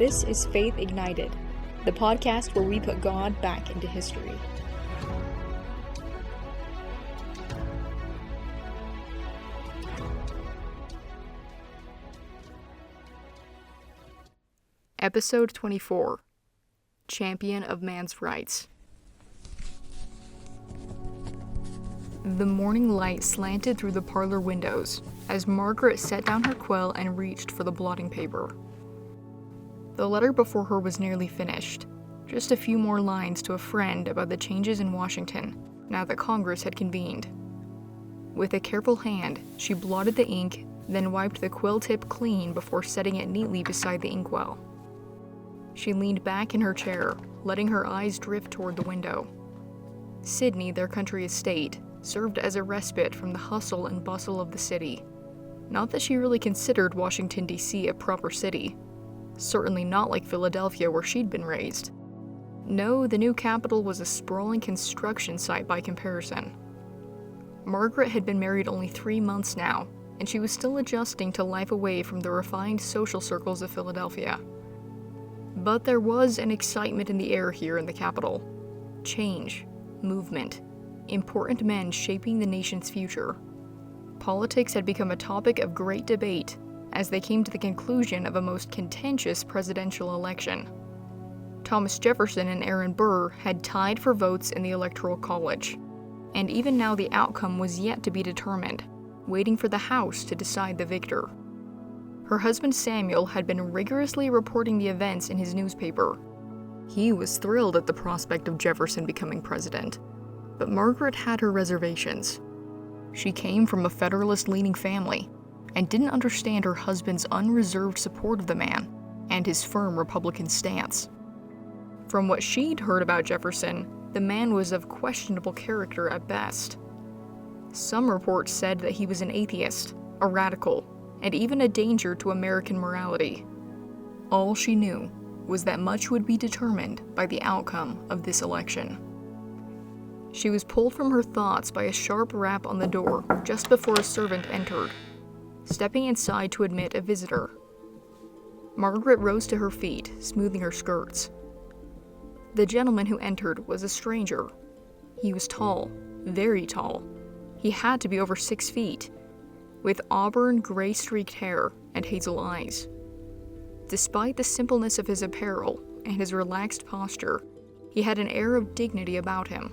This is Faith Ignited, the podcast where we put God back into history. Episode 24, Champion of Man's Rights. The morning light slanted through the parlor windows as Margaret set down her quill and reached for the blotting paper. The letter before her was nearly finished, just a few more lines to a friend about the changes in Washington now that Congress had convened. With a careful hand, she blotted the ink, then wiped the quill tip clean before setting it neatly beside the inkwell. She leaned back in her chair, letting her eyes drift toward the window. Sydney, their country estate, served as a respite from the hustle and bustle of the city. Not that she really considered Washington, D.C. a proper city. Certainly not like Philadelphia where she'd been raised. No, the new capital was a sprawling construction site by comparison. Margaret had been married only 3 months now, and she was still adjusting to life away from the refined social circles of Philadelphia. But there was an excitement in the air here in the capital. Change, movement, important men shaping the nation's future. Politics had become a topic of great debate as they came to the conclusion of a most contentious presidential election. Thomas Jefferson and Aaron Burr had tied for votes in the Electoral College, and even now the outcome was yet to be determined, waiting for the House to decide the victor. Her husband Samuel had been rigorously reporting the events in his newspaper. He was thrilled at the prospect of Jefferson becoming president, but Margaret had her reservations. She came from a Federalist-leaning family, and didn't understand her husband's unreserved support of the man and his firm Republican stance. From what she'd heard about Jefferson, the man was of questionable character at best. Some reports said that he was an atheist, a radical, and even a danger to American morality. All she knew was that much would be determined by the outcome of this election. She was pulled from her thoughts by a sharp rap on the door just before a servant entered, stepping inside to admit a visitor. Margaret rose to her feet, smoothing her skirts. The gentleman who entered was a stranger. He was tall, very tall. He had to be over 6 feet, with auburn, gray-streaked hair and hazel eyes. Despite the simpleness of his apparel and his relaxed posture, he had an air of dignity about him.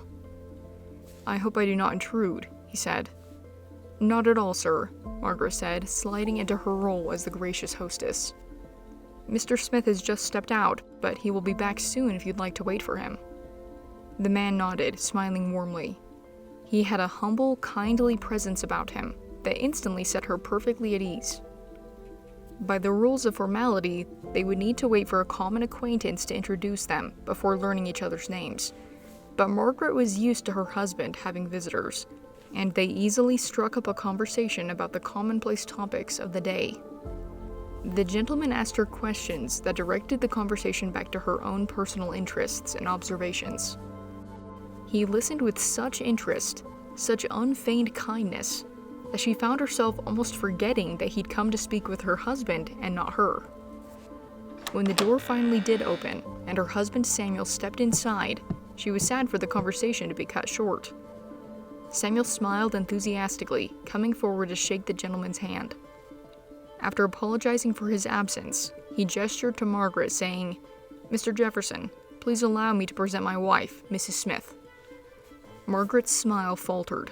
"I hope I do not intrude," he said. "Not at all, sir," Margaret said, sliding into her role as the gracious hostess. "Mr. Smith has just stepped out, but he will be back soon if you'd like to wait for him." The man nodded, smiling warmly. He had a humble, kindly presence about him that instantly set her perfectly at ease. By the rules of formality, they would need to wait for a common acquaintance to introduce them before learning each other's names. But Margaret was used to her husband having visitors, and they easily struck up a conversation about the commonplace topics of the day. The gentleman asked her questions that directed the conversation back to her own personal interests and observations. He listened with such interest, such unfeigned kindness, that she found herself almost forgetting that he'd come to speak with her husband and not her. When the door finally did open, and her husband Samuel stepped inside, she was sad for the conversation to be cut short. Samuel smiled enthusiastically, coming forward to shake the gentleman's hand. After apologizing for his absence, he gestured to Margaret, saying, "Mr. Jefferson, please allow me to present my wife, Mrs. Smith." Margaret's smile faltered.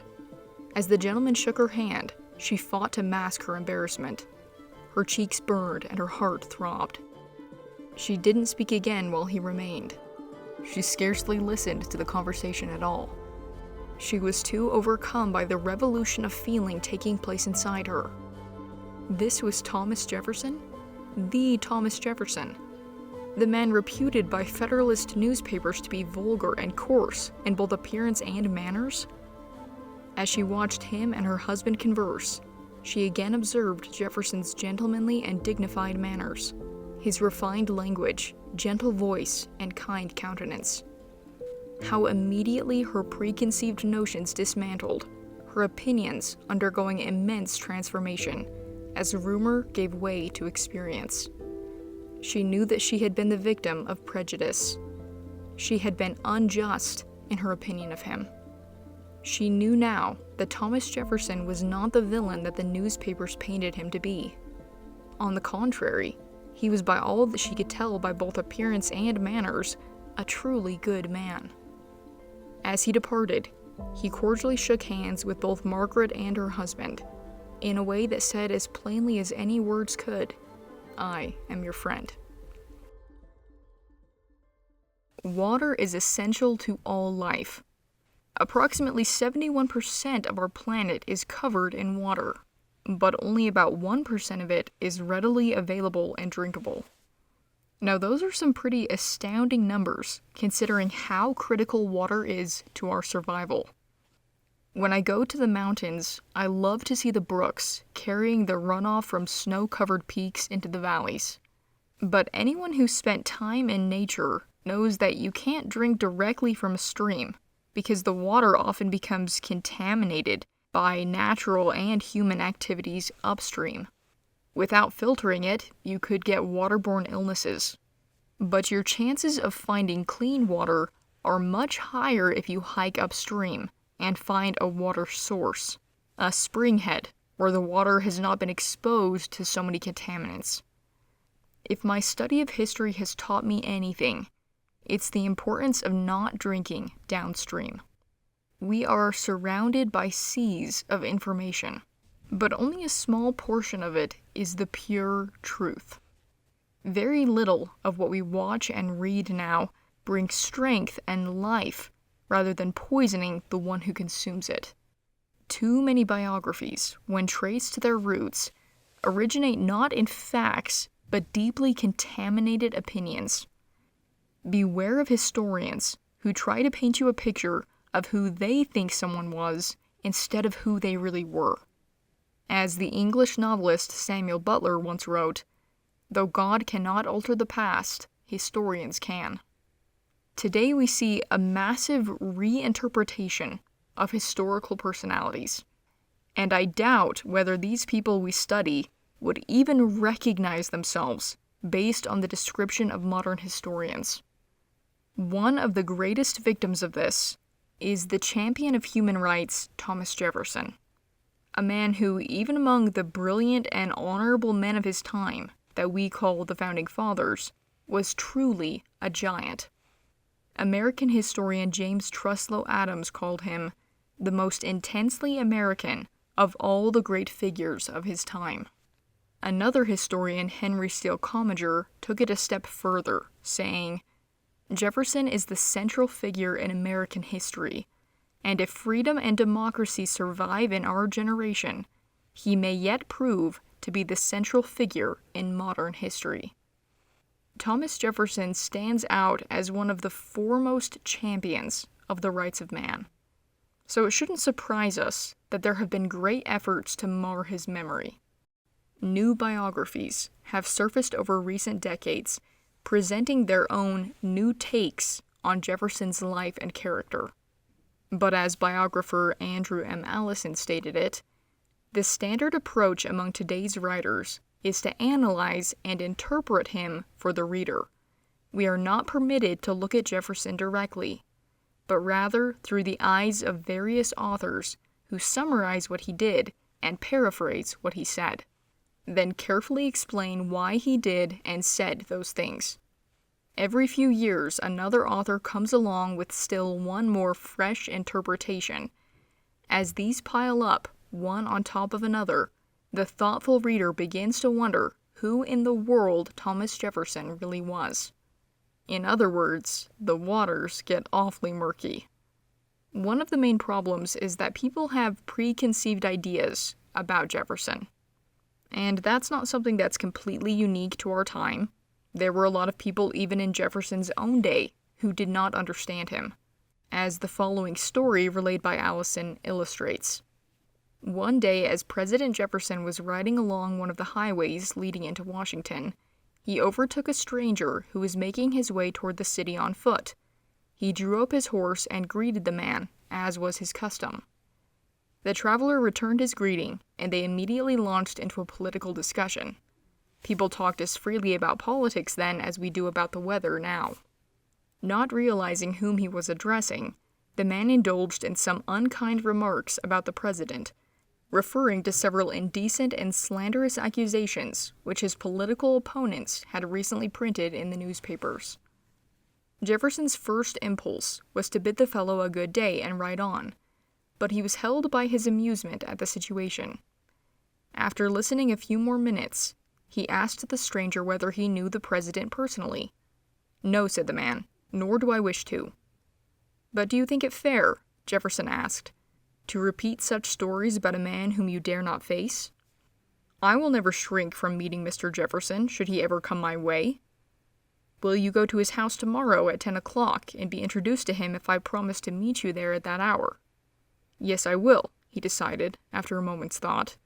As the gentleman shook her hand, she fought to mask her embarrassment. Her cheeks burned and her heart throbbed. She didn't speak again while he remained. She scarcely listened to the conversation at all. She was too overcome by the revolution of feeling taking place inside her. This was Thomas Jefferson? The Thomas Jefferson. The man reputed by Federalist newspapers to be vulgar and coarse in both appearance and manners? As she watched him and her husband converse, she again observed Jefferson's gentlemanly and dignified manners, his refined language, gentle voice, and kind countenance. How immediately her preconceived notions dismantled, her opinions undergoing immense transformation as rumor gave way to experience. She knew that she had been the victim of prejudice. She had been unjust in her opinion of him. She knew now that Thomas Jefferson was not the villain that the newspapers painted him to be. On the contrary, he was, by all that she could tell by both appearance and manners, a truly good man. As he departed, he cordially shook hands with both Margaret and her husband, in a way that said as plainly as any words could, "I am your friend." Water is essential to all life. Approximately 71% of our planet is covered in water, but only about 1% of it is readily available and drinkable. Now, those are some pretty astounding numbers, considering how critical water is to our survival. When I go to the mountains, I love to see the brooks carrying the runoff from snow-covered peaks into the valleys. But anyone who's spent time in nature knows that you can't drink directly from a stream, because the water often becomes contaminated by natural and human activities upstream. Without filtering it, you could get waterborne illnesses. But your chances of finding clean water are much higher if you hike upstream and find a water source, a spring head, where the water has not been exposed to so many contaminants. If my study of history has taught me anything, it's the importance of not drinking downstream. We are surrounded by seas of information, but only a small portion of it is the pure truth. Very little of what we watch and read now brings strength and life rather than poisoning the one who consumes it. Too many biographies, when traced to their roots, originate not in facts, but deeply contaminated opinions. Beware of historians who try to paint you a picture of who they think someone was instead of who they really were. As the English novelist Samuel Butler once wrote, "Though God cannot alter the past, historians can." Today we see a massive reinterpretation of historical personalities, and I doubt whether these people we study would even recognize themselves based on the description of modern historians. One of the greatest victims of this is the champion of human rights, Thomas Jefferson, a man who, even among the brilliant and honorable men of his time that we call the Founding Fathers, was truly a giant. American historian James Truslow Adams called him the most intensely American of all the great figures of his time. Another historian, Henry Steele Commager, took it a step further, saying, "Jefferson is the central figure in American history, and if freedom and democracy survive in our generation, he may yet prove to be the central figure in modern history." Thomas Jefferson stands out as one of the foremost champions of the rights of man. So it shouldn't surprise us that there have been great efforts to mar his memory. New biographies have surfaced over recent decades, presenting their own new takes on Jefferson's life and character. But as biographer Andrew M. Allison stated it, the standard approach among today's writers is to analyze and interpret him for the reader. We are not permitted to look at Jefferson directly, but rather through the eyes of various authors who summarize what he did and paraphrase what he said, then carefully explain why he did and said those things. Every few years, another author comes along with still one more fresh interpretation. As these pile up, one on top of another, the thoughtful reader begins to wonder who in the world Thomas Jefferson really was. In other words, the waters get awfully murky. One of the main problems is that people have preconceived ideas about Jefferson. And that's not something that's completely unique to our time. There were a lot of people even in Jefferson's own day who did not understand him, as the following story relayed by Allison illustrates. One day, as President Jefferson was riding along one of the highways leading into Washington, he overtook a stranger who was making his way toward the city on foot. He drew up his horse and greeted the man, as was his custom. The traveler returned his greeting, and they immediately launched into a political discussion. People talked as freely about politics then as we do about the weather now. Not realizing whom he was addressing, the man indulged in some unkind remarks about the president, referring to several indecent and slanderous accusations which his political opponents had recently printed in the newspapers. Jefferson's first impulse was to bid the fellow a good day and ride on, but he was held by his amusement at the situation. After listening a few more minutes, he asked the stranger whether he knew the president personally. "No," said the man, "nor do I wish to." "But do you think it fair," Jefferson asked, "to repeat such stories about a man whom you dare not face? I will never shrink from meeting Mr. Jefferson should he ever come my way. Will you go to his house tomorrow at 10 o'clock and be introduced to him if I promise to meet you there at that hour?" "Yes, I will," he decided, after a moment's thought.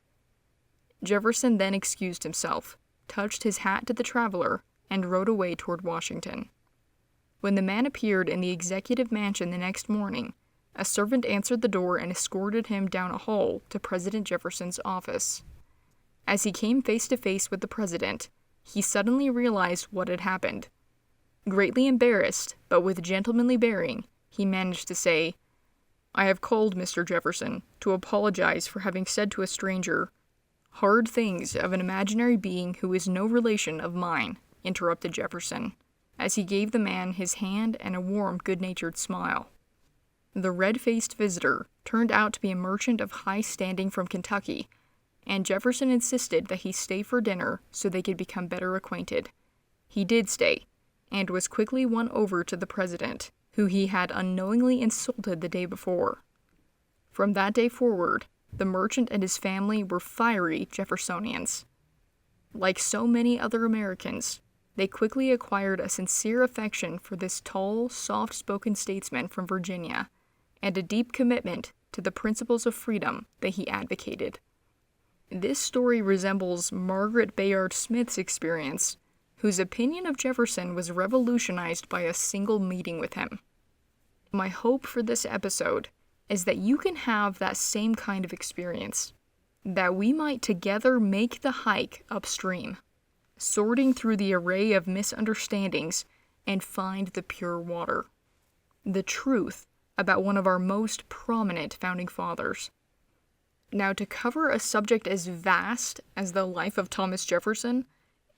Jefferson then excused himself, touched his hat to the traveler, and rode away toward Washington. When the man appeared in the executive mansion the next morning, a servant answered the door and escorted him down a hall to President Jefferson's office. As he came face to face with the president, he suddenly realized what had happened. Greatly embarrassed, but with gentlemanly bearing, he managed to say, "I have called, Mr. Jefferson, to apologize for having said to a stranger—" "Hard things of an imaginary being who is no relation of mine," interrupted Jefferson, as he gave the man his hand and a warm, good-natured smile. The red-faced visitor turned out to be a merchant of high standing from Kentucky, and Jefferson insisted that he stay for dinner so they could become better acquainted. He did stay, and was quickly won over to the president, who he had unknowingly insulted the day before. From that day forward, the merchant and his family were fiery Jeffersonians. Like so many other Americans, they quickly acquired a sincere affection for this tall, soft-spoken statesman from Virginia, and a deep commitment to the principles of freedom that he advocated. This story resembles Margaret Bayard Smith's experience, whose opinion of Jefferson was revolutionized by a single meeting with him. My hope for this episode is that you can have that same kind of experience, that we might together make the hike upstream, sorting through the array of misunderstandings and find the pure water, the truth about one of our most prominent founding fathers. Now, to cover a subject as vast as the life of Thomas Jefferson,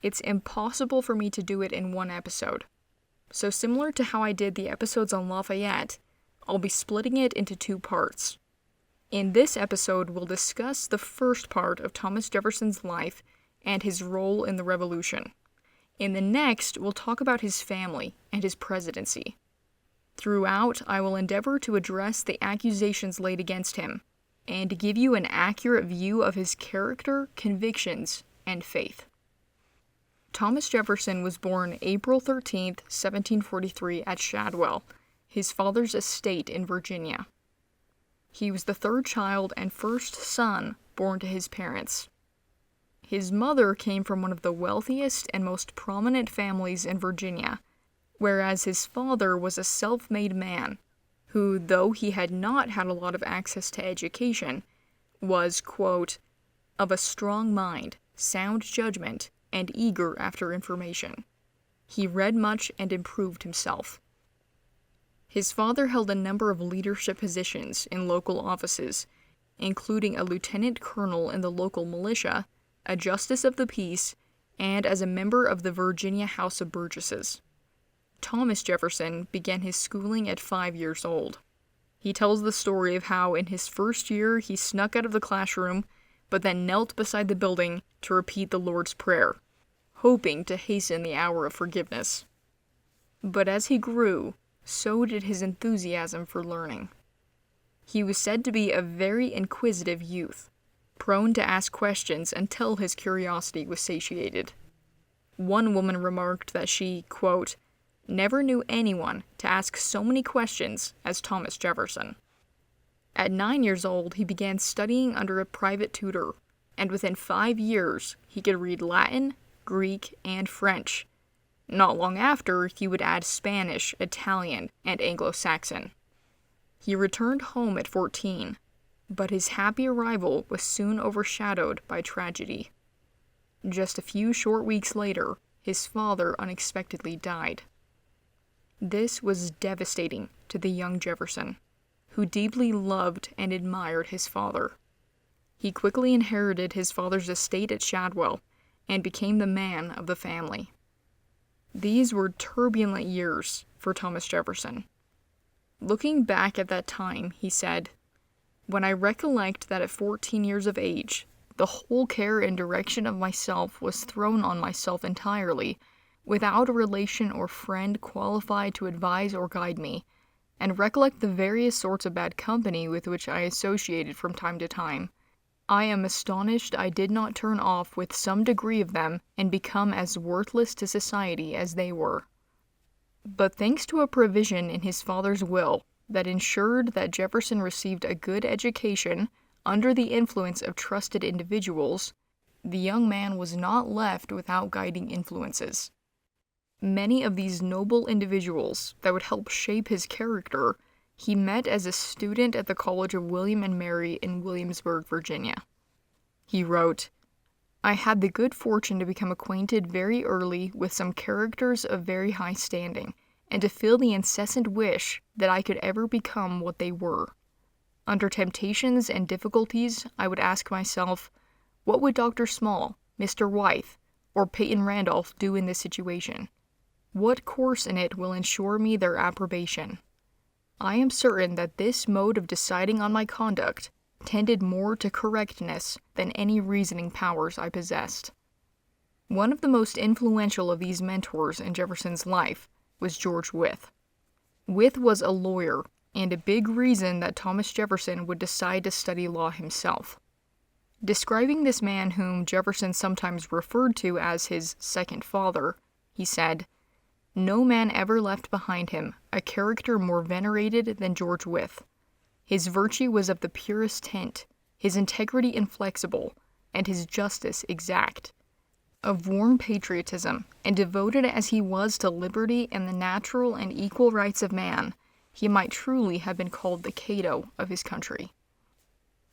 it's impossible for me to do it in one episode. So similar to how I did the episodes on Lafayette, I'll be splitting it into two parts. In this episode, we'll discuss the first part of Thomas Jefferson's life and his role in the Revolution. In the next, we'll talk about his family and his presidency. Throughout, I will endeavor to address the accusations laid against him, and give you an accurate view of his character, convictions, and faith. Thomas Jefferson was born April 13, 1743 at Shadwell, his father's estate in Virginia. He was the third child and first son born to his parents. His mother came from one of the wealthiest and most prominent families in Virginia, whereas his father was a self-made man who, though he had not had a lot of access to education, was, quote, of a strong mind, sound judgment, and eager after information. He read much and improved himself. His father held a number of leadership positions in local offices, including a lieutenant colonel in the local militia, a justice of the peace, and as a member of the Virginia House of Burgesses. Thomas Jefferson began his schooling at 5 years old. He tells the story of how in his first year he snuck out of the classroom, but then knelt beside the building to repeat the Lord's Prayer, hoping to hasten the hour of forgiveness. But as he grew, so did his enthusiasm for learning. He was said to be a very inquisitive youth, prone to ask questions until his curiosity was satiated. One woman remarked that she, quote, never knew anyone to ask so many questions as Thomas Jefferson. At 9 years old, he began studying under a private tutor, and within 5 years, he could read Latin, Greek, and French. Not long after, he would add Spanish, Italian, and Anglo-Saxon. He returned home at 14, but his happy arrival was soon overshadowed by tragedy. Just a few short weeks later, his father unexpectedly died. This was devastating to the young Jefferson, who deeply loved and admired his father. He quickly inherited his father's estate at Shadwell and became the man of the family. These were turbulent years for Thomas Jefferson. Looking back at that time, he said, "When I recollect that at 14 years of age, the whole care and direction of myself was thrown on myself entirely, without a relation or friend qualified to advise or guide me, and recollect the various sorts of bad company with which I associated from time to time, I am astonished I did not turn off with some degree of them and become as worthless to society as they were." But thanks to a provision in his father's will that ensured that Jefferson received a good education under the influence of trusted individuals, the young man was not left without guiding influences. Many of these noble individuals that would help shape his character he met as a student at the College of William and Mary in Williamsburg, Virginia. He wrote, "I had the good fortune to become acquainted very early with some characters of very high standing, and to feel the incessant wish that I could ever become what they were. Under temptations and difficulties, I would ask myself, what would Dr. Small, Mr. Wythe, or Peyton Randolph do in this situation? What course in it will ensure me their approbation? I am certain that this mode of deciding on my conduct tended more to correctness than any reasoning powers I possessed." One of the most influential of these mentors in Jefferson's life was George Wythe. Wythe was a lawyer, and a big reason that Thomas Jefferson would decide to study law himself. Describing this man whom Jefferson sometimes referred to as his second father, he said, "No man ever left behind him a character more venerated than George Wythe. His virtue was of the purest tint, his integrity inflexible, and his justice exact. Of warm patriotism, and devoted as he was to liberty and the natural and equal rights of man, he might truly have been called the Cato of his country."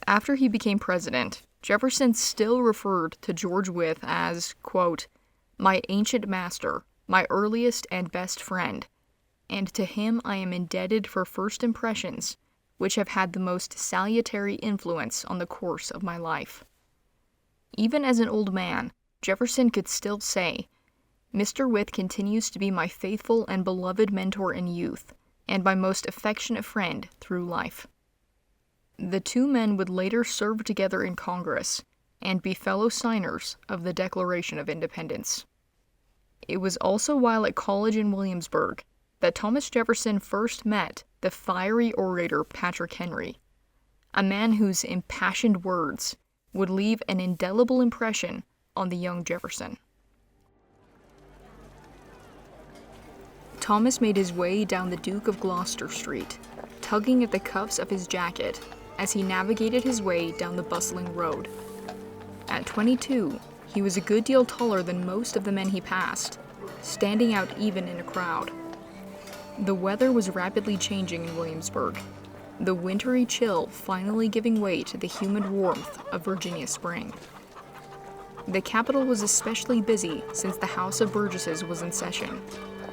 After he became president, Jefferson still referred to George Wythe as, quote, "my ancient master, my earliest and best friend, and to him I am indebted for first impressions, which have had the most salutary influence on the course of my life." Even as an old man, Jefferson could still say, "Mr. Wythe continues to be my faithful and beloved mentor in youth, and my most affectionate friend through life." The two men would later serve together in Congress and be fellow signers of the Declaration of Independence. It was also while at college in Williamsburg that Thomas Jefferson first met the fiery orator Patrick Henry, a man whose impassioned words would leave an indelible impression on the young Jefferson. Thomas made his way down the Duke of Gloucester Street, tugging at the cuffs of his jacket as he navigated his way down the bustling road. At 22, he was a good deal taller than most of the men he passed, standing out even in a crowd. The weather was rapidly changing in Williamsburg, the wintry chill finally giving way to the humid warmth of Virginia spring. The capital was especially busy since the House of Burgesses was in session.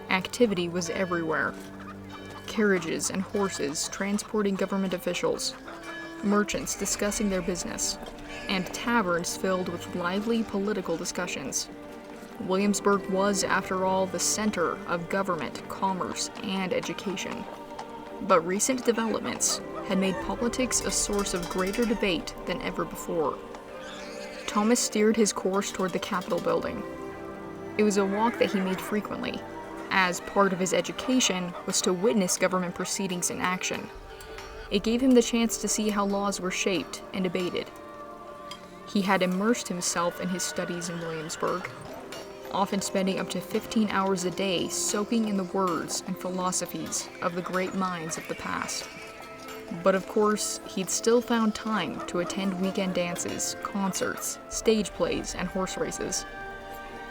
Activity was everywhere. Carriages and horses transporting government officials, merchants discussing their business, and taverns filled with lively political discussions. Williamsburg was, after all, the center of government, commerce, and education. But recent developments had made politics a source of greater debate than ever before. Thomas steered his course toward the Capitol building. It was a walk that he made frequently, as part of his education was to witness government proceedings in action. It gave him the chance to see how laws were shaped and debated. He had immersed himself in his studies in Williamsburg, often spending up to 15 hours a day soaking in the words and philosophies of the great minds of the past. But of course, he'd still found time to attend weekend dances, concerts, stage plays, and horse races.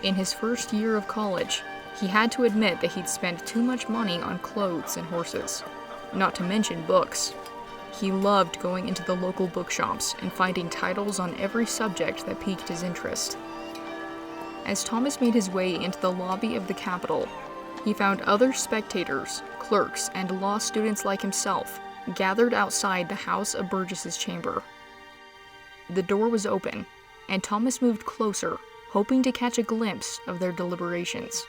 In his first year of college, he had to admit that he'd spent too much money on clothes and horses, not to mention books. He loved going into the local bookshops and finding titles on every subject that piqued his interest. As Thomas made his way into the lobby of the Capitol, he found other spectators, clerks, and law students like himself gathered outside the House of Burgesses chamber. The door was open, and Thomas moved closer, hoping to catch a glimpse of their deliberations.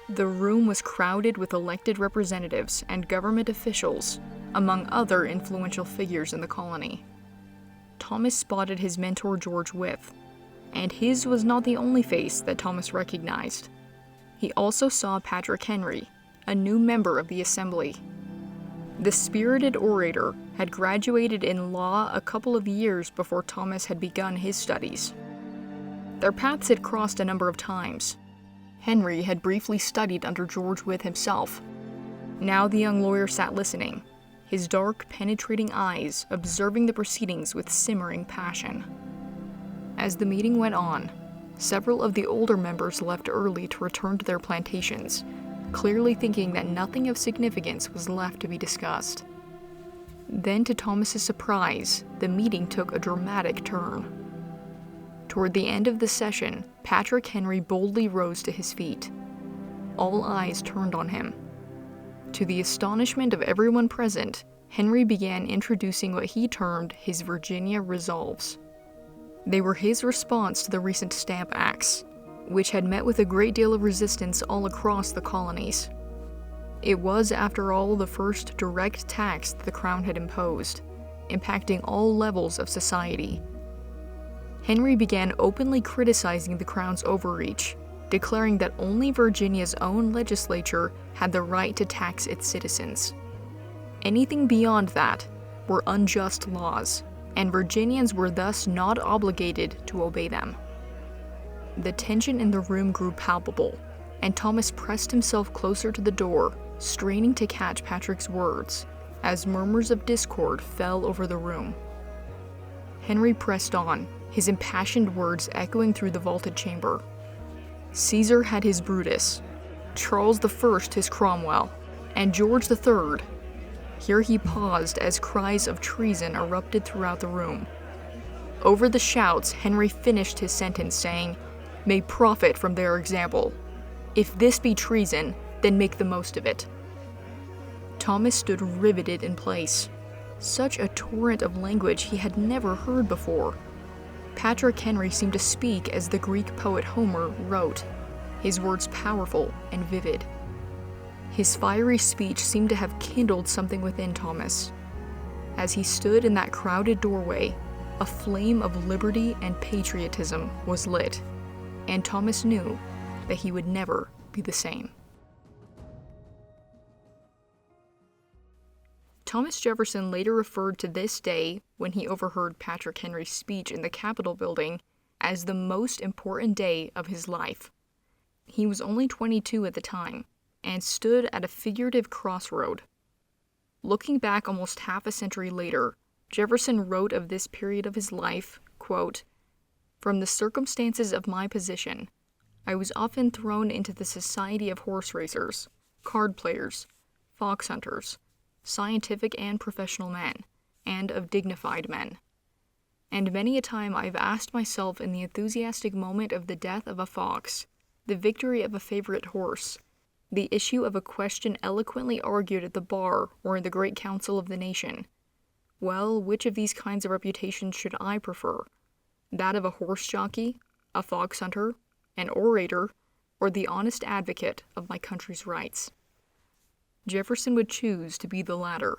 The room was crowded with elected representatives and government officials, among other influential figures in the colony. Thomas spotted his mentor George Wythe, and his was not the only face that Thomas recognized. He also saw Patrick Henry, a new member of the Assembly. The spirited orator had graduated in law a couple of years before Thomas had begun his studies. Their paths had crossed a number of times. Henry had briefly studied under George Wythe himself. Now the young lawyer sat listening, his dark, penetrating eyes observing the proceedings with simmering passion. As the meeting went on, several of the older members left early to return to their plantations, clearly thinking that nothing of significance was left to be discussed. Then, to Thomas's surprise, the meeting took a dramatic turn. Toward the end of the session, Patrick Henry boldly rose to his feet. All eyes turned on him. To the astonishment of everyone present, Henry began introducing what he termed his Virginia resolves. They were his response to the recent Stamp Acts, which had met with a great deal of resistance all across the colonies. It was, after all, the first direct tax that the Crown had imposed, impacting all levels of society. Henry began openly criticizing the Crown's overreach, declaring that only Virginia's own legislature had the right to tax its citizens. Anything beyond that were unjust laws, and Virginians were thus not obligated to obey them. The tension in the room grew palpable, and Thomas pressed himself closer to the door, straining to catch Patrick's words, as murmurs of discord fell over the room. Henry pressed on, his impassioned words echoing through the vaulted chamber. Caesar had his Brutus, Charles I his Cromwell, and George III. Here he paused as cries of treason erupted throughout the room. Over the shouts, Henry finished his sentence saying, "May profit from their example. If this be treason, then make the most of it." Thomas stood riveted in place. Such a torrent of language he had never heard before. Patrick Henry seemed to speak as the Greek poet Homer wrote, his words powerful and vivid. His fiery speech seemed to have kindled something within Thomas. As he stood in that crowded doorway, a flame of liberty and patriotism was lit, and Thomas knew that he would never be the same. Thomas Jefferson later referred to this day, when he overheard Patrick Henry's speech in the Capitol building, as the most important day of his life. He was only 22 at the time, and stood at a figurative crossroad. Looking back almost half a century later, Jefferson wrote of this period of his life, quote, "From the circumstances of my position, I was often thrown into the society of horse racers, card players, fox hunters, scientific and professional men, and of dignified men. And many a time I have asked myself in the enthusiastic moment of the death of a fox, the victory of a favorite horse, the issue of a question eloquently argued at the bar or in the great council of the nation, well, which of these kinds of reputations should I prefer? That of a horse jockey, a fox hunter, an orator, or the honest advocate of my country's rights?" Jefferson would choose to be the latter.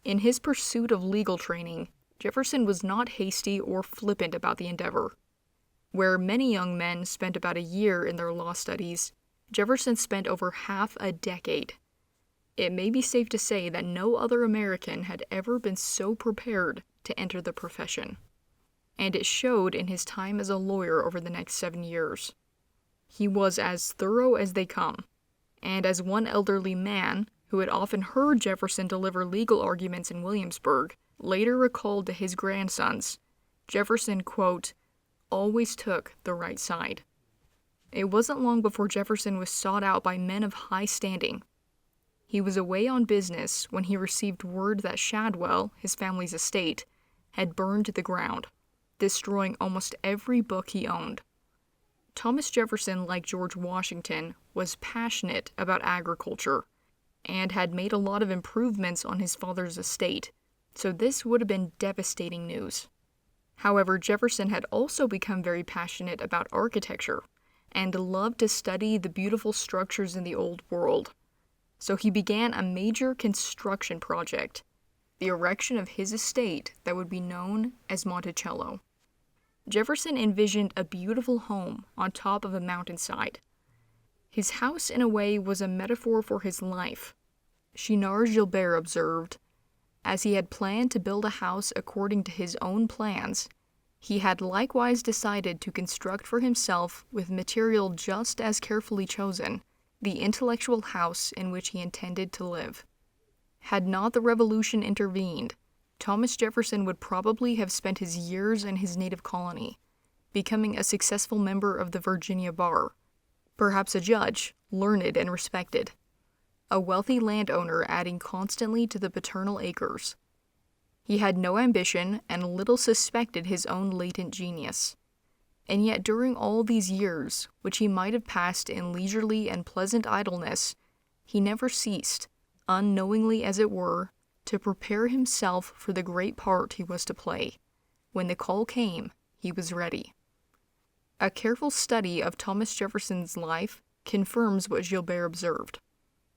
In his pursuit of legal training, Jefferson was not hasty or flippant about the endeavor. Where many young men spent about a year in their law studies, Jefferson spent over half a decade. It may be safe to say that no other American had ever been so prepared to enter the profession. And it showed in his time as a lawyer over the next 7 years. He was as thorough as they come, and as one elderly man, who had often heard Jefferson deliver legal arguments in Williamsburg, later recalled to his grandsons, Jefferson, quote, "always took the right side." It wasn't long before Jefferson was sought out by men of high standing. He was away on business when he received word that Shadwell, his family's estate, had burned to the ground, destroying almost every book he owned. Thomas Jefferson, like George Washington, was passionate about agriculture and had made a lot of improvements on his father's estate, so this would have been devastating news. However, Jefferson had also become very passionate about architecture and loved to study the beautiful structures in the Old World. So he began a major construction project, the erection of his estate that would be known as Monticello. Jefferson envisioned a beautiful home on top of a mountainside. His house, in a way, was a metaphor for his life. Chinard Gilbert observed, as he had planned to build a house according to his own plans, he had likewise decided to construct for himself, with material just as carefully chosen, the intellectual house in which he intended to live. Had not the Revolution intervened, Thomas Jefferson would probably have spent his years in his native colony, becoming a successful member of the Virginia bar, perhaps a judge, learned and respected, a wealthy landowner adding constantly to the paternal acres. He had no ambition and little suspected his own latent genius. And yet during all these years, which he might have passed in leisurely and pleasant idleness, he never ceased, unknowingly as it were, to prepare himself for the great part he was to play. When the call came, he was ready. A careful study of Thomas Jefferson's life confirms what Gilbert observed.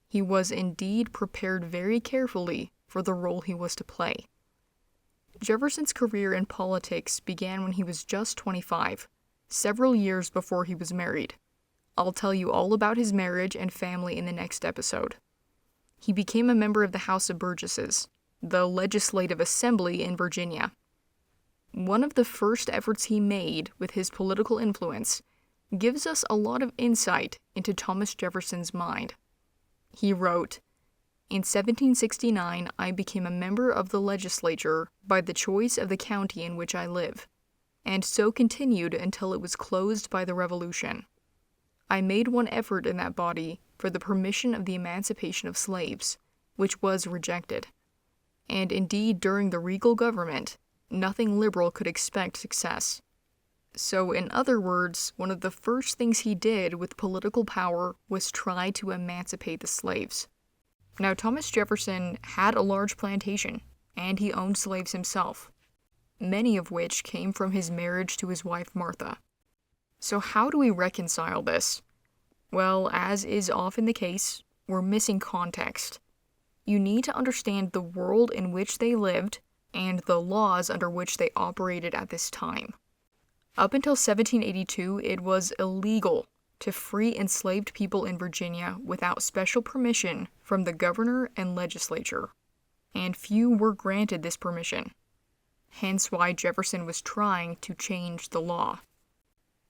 He was indeed prepared very carefully for the role he was to play. Jefferson's career in politics began when he was just 25, several years before he was married. I'll tell you all about his marriage and family in the next episode. He became a member of the House of Burgesses, the legislative assembly in Virginia. One of the first efforts he made with his political influence gives us a lot of insight into Thomas Jefferson's mind. He wrote, "In 1769, I became a member of the legislature by the choice of the county in which I live, and so continued until it was closed by the Revolution. I made one effort in that body for the permission of the emancipation of slaves, which was rejected. And indeed, during the regal government, nothing liberal could expect success. So, in other words, one of the first things he did with political power was try to emancipate the slaves." Now, Thomas Jefferson had a large plantation, and he owned slaves himself, many of which came from his marriage to his wife Martha. So how do we reconcile this? Well, as is often the case, we're missing context. You need to understand the world in which they lived and the laws under which they operated at this time. Up until 1782, it was illegal to free enslaved people in Virginia without special permission from the governor and legislature, and few were granted this permission. Hence why Jefferson was trying to change the law.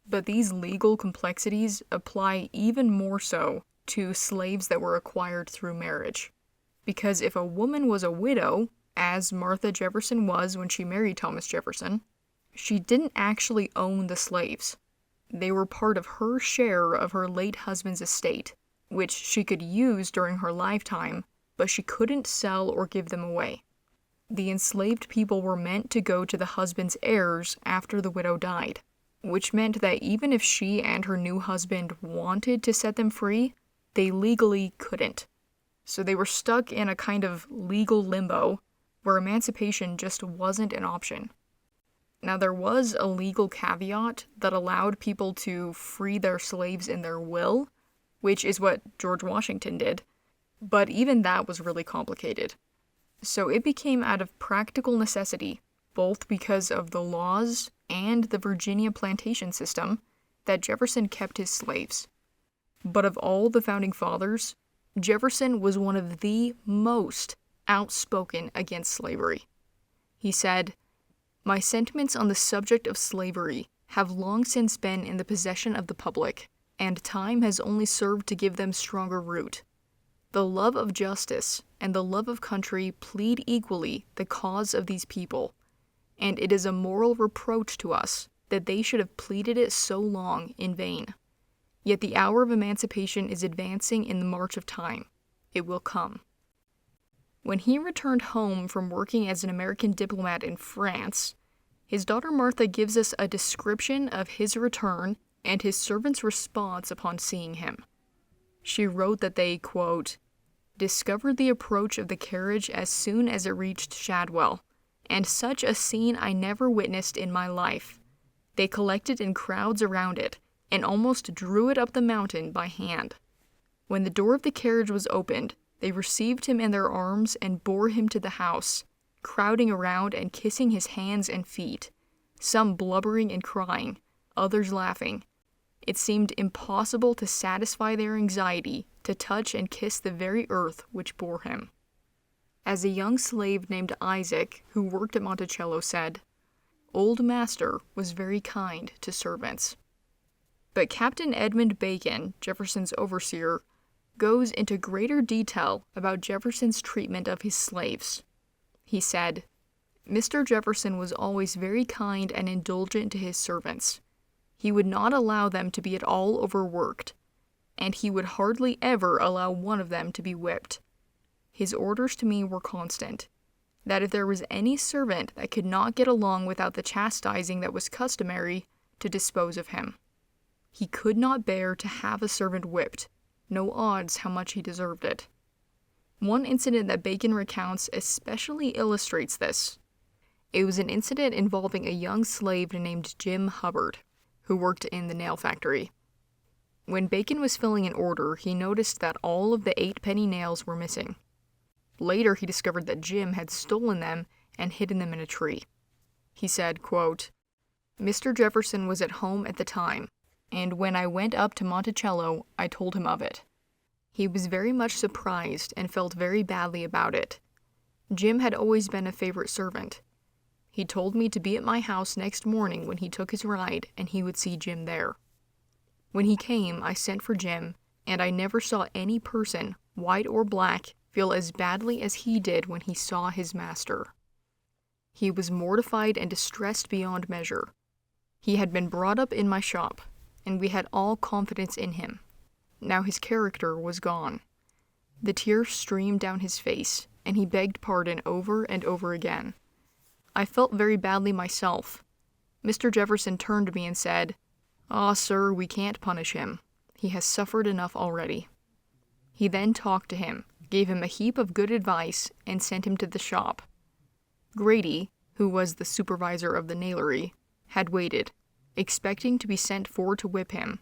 But these legal complexities apply even more so to slaves that were acquired through marriage. Because if a woman was a widow, as Martha Jefferson was when she married Thomas Jefferson, she didn't actually own the slaves. They were part of her share of her late husband's estate, which she could use during her lifetime, but she couldn't sell or give them away. The enslaved people were meant to go to the husband's heirs after the widow died, which meant that even if she and her new husband wanted to set them free, they legally couldn't. So they were stuck in a kind of legal limbo where emancipation just wasn't an option. Now, there was a legal caveat that allowed people to free their slaves in their will, which is what George Washington did, but even that was really complicated. So it became out of practical necessity, both because of the laws and the Virginia plantation system, that Jefferson kept his slaves. But of all the founding fathers, Jefferson was one of the most outspoken against slavery. He said, "My sentiments on the subject of slavery have long since been in the possession of the public, and time has only served to give them stronger root. The love of justice and the love of country plead equally the cause of these people, and it is a moral reproach to us that they should have pleaded it so long in vain. Yet the hour of emancipation is advancing in the march of time. It will come." When he returned home from working as an American diplomat in France, his daughter Martha gives us a description of his return and his servant's response upon seeing him. She wrote that they, quote, discovered the approach of the carriage as soon as it reached Shadwell, and such a scene I never witnessed in my life. They collected in crowds around it, and almost drew it up the mountain by hand. When the door of the carriage was opened, they received him in their arms and bore him to the house, crowding around and kissing his hands and feet, some blubbering and crying, others laughing. It seemed impossible to satisfy their anxiety to touch and kiss the very earth which bore him. As a young slave named Isaac, who worked at Monticello, said, "Old master was very kind to servants." But Captain Edmund Bacon, Jefferson's overseer, goes into greater detail about Jefferson's treatment of his slaves. He said, "Mr. Jefferson was always very kind and indulgent to his servants. He would not allow them to be at all overworked, and he would hardly ever allow one of them to be whipped. His orders to me were constant, that if there was any servant that could not get along without the chastising that was customary, to dispose of him. He could not bear to have a servant whipped, no odds how much he deserved it." One incident that Bacon recounts especially illustrates this. It was an incident involving a young slave named Jim Hubbard, who worked in the nail factory. When Bacon was filling an order, he noticed that all of the 8-penny nails were missing. Later, he discovered that Jim had stolen them and hidden them in a tree. He said, quote, "Mr. Jefferson was at home at the time, and when I went up to Monticello, I told him of it. He was very much surprised and felt very badly about it. Jim had always been a favorite servant. He told me to be at my house next morning when he took his ride, and he would see Jim there. When he came, I sent for Jim, and I never saw any person, white or black, feel as badly as he did when he saw his master. He was mortified and distressed beyond measure. He had been brought up in my shop, and we had all confidence in him. Now his character was gone. The tears streamed down his face, and he begged pardon over and over again. I felt very badly myself. Mr. Jefferson turned to me and said, 'Ah, sir, we can't punish him. He has suffered enough already.' He then talked to him, gave him a heap of good advice, and sent him to the shop. Grady, who was the supervisor of the nailery, had waited, expecting to be sent for to whip him,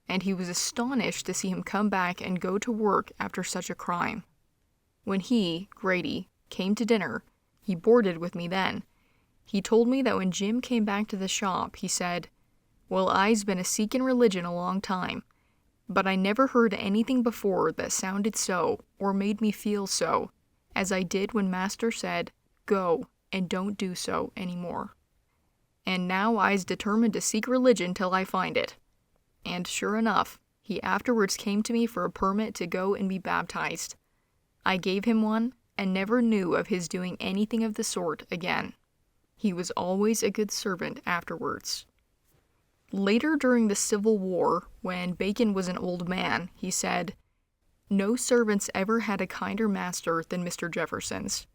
and he was astonished to see him come back and go to work after such a crime. When he, Grady, came to dinner, he boarded with me then. He told me that when Jim came back to the shop, he said, 'Well, I's been a seekin' religion a long time, but I never heard anything before that sounded so, or made me feel so, as I did when Master said, "Go, and don't do so any more." And now I's determined to seek religion till I find it.' And sure enough, he afterwards came to me for a permit to go and be baptized. I gave him one, and never knew of his doing anything of the sort again. He was always a good servant afterwards." Later during the Civil War, when Bacon was an old man, he said, "No servants ever had a kinder master than Mr. Jefferson's.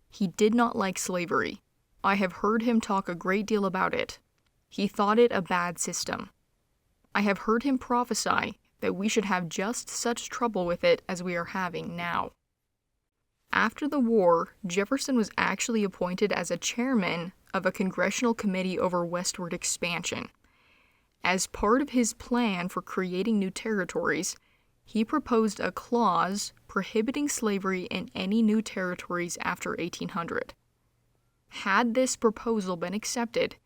He did not like slavery. I have heard him talk a great deal about it. He thought it a bad system. I have heard him prophesy that we should have just such trouble with it as we are having now." After the war, Jefferson was actually appointed as a chairman of a congressional committee over westward expansion. As part of his plan for creating new territories, he proposed a clause prohibiting slavery in any new territories after 1800. Had this proposal been accepted,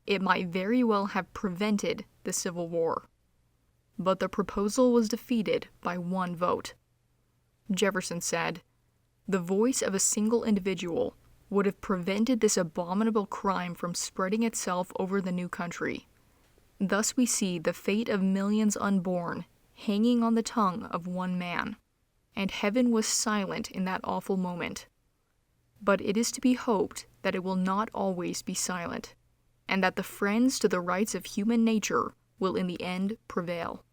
it might very well have prevented the Civil War. But the proposal was defeated by one vote. Jefferson said, "The voice of a single individual would have prevented this abominable crime from spreading itself over the new country. Thus we see the fate of millions unborn hanging on the tongue of one man, and heaven was silent in that awful moment. But it is to be hoped that it will not always be silent, and that the friends to the rights of human nature will in the end prevail."